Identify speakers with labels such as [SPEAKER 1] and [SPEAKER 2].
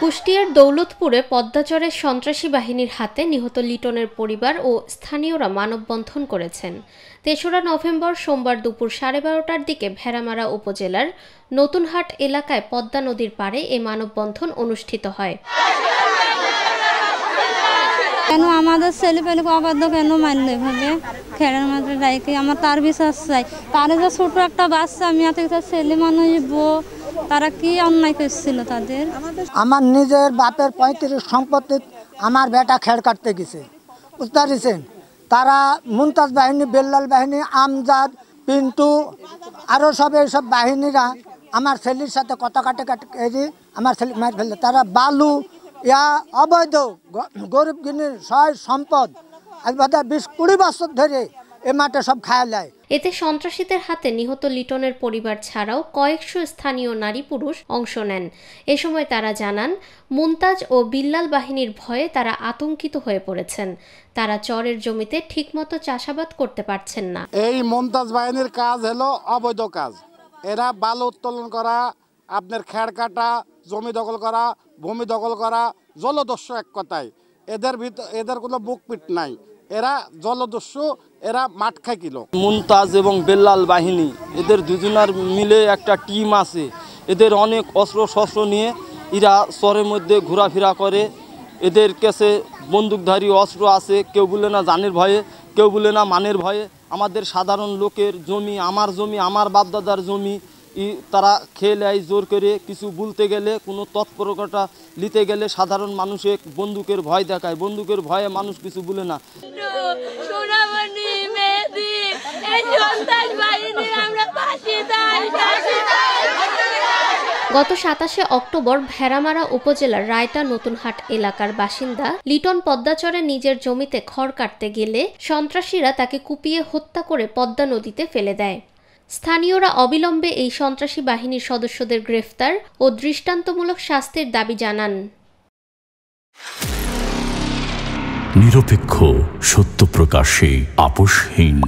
[SPEAKER 1] কুষ্টিয়ার দৌলতপুরে পদ্মাচরের সন্ত্রাসী বাহিনীর হাতে নিহত লিটনের পরিবার ও স্থানীয়রা মানববন্ধন করেছেন। ৩রা নভেম্বর সোমবার দুপুর 12:30টার দিকে ভেড়ামারা উপজেলার নতুনহাট এলাকায় পদ্মা নদীর পাড়ে এই মানববন্ধন অনুষ্ঠিত হয়।
[SPEAKER 2] কেন আমাদের ছেলেপেলেকে অবাধ্য কেন মানলো এভাবে খেলার মাঠে ডাইকে? আমার তার বিশ্বাস চাই। তারা যে ছোট একটা বাচ্চা, আমি এত ছেলে মানুষ বউ, তারা কি অন্যায় করছিল তাদের?
[SPEAKER 3] আমার নিজের বাপের 35 সম্পত্তি আমার বেটা খেড় কাটতে গেছে, বুঝতে পারছেন? তারা মুমতাজ বাহিনী, বেল্লাল বাহিনী, আমজাদ, পিন্টু আরও সব এইসব বাহিনীরা আমার ছেলের সাথে কথা কাটে আমার ছেলে মার ফেললে। তারা বালু ইয়া অবৈধ গরিব গিনির সয় সম্পদ আজ বাদা 20-20 বছর ধরে এ মাঠে সব খায় নেয়।
[SPEAKER 1] এতে সন্ত্রাসীদের হাতে নিহত লিটনের পরিবার ছাড়াও কয়েকশো স্থানীয় নারী পুরুষ অংশ নেন। এ সময় তারা জানান, মুমতাজ ও বিল্লাল বাহিনীর ভয়ে তারা আতঙ্কিত হয়ে পড়েছেন। তারা চরের জমিতে ঠিকমতো চাষাবাদ করতে পারছেন না।
[SPEAKER 4] এই মুমতাজ বাহিনীর কাজ হলো অবৈধ কাজ। এরা বালু উত্তোলন করা, আপনার খেড় কাটা, জমি দখল করা, ভূমি দখল করা, জলদস্যু এক কথায়। এদের কোনো বুকপিট নাই। এরা জলদস্যু, এরা মাঠ খায় কিলো।
[SPEAKER 5] মুমতাজ এবং বেল্লাল বাহিনী এদের দুজনের মিলে একটা টিম আছে। এদের অনেক অস্ত্র শস্ত্র নিয়ে এরা চরের মধ্যে ঘোরাফেরা করে। এদের কাছে বন্দুকধারী অস্ত্র আছে। কেউ বলে না জানের ভয়ে, কেউ বলে না মানের ভয়ে। আমাদের সাধারণ লোকের জমি, আমার বাপদাদার জমি তারা খেয়ে নেয় জোর করে। কিছু বলতে গেলে, কোনো তৎপরতা নিতে গেলে সাধারণ মানুষের বন্দুকের ভয় দেখায়। বন্দুকের ভয়ে মানুষ কিছু বলে না।
[SPEAKER 1] গত 27 অক্টোবর ভেড়ামারা উপজেলার রায়তা নতুনহাট এলাকার বাসিন্দা লিটন পদ্মাচরে নিজের জমিতে খড় কাটতে গেলে সন্ত্রাসীরা তাকে কুপিয়ে হত্যা করে পদ্মা নদীতে ফেলে দেয়। স্থানীয়রা অবিলম্বে এই সন্ত্রাসী বাহিনীর সদস্যদের গ্রেফতার ও দৃষ্টান্তমূলক শাস্তির দাবি জানান।
[SPEAKER 6] নিরপেক্ষ, সত্য প্রকাশে আপোষহীন।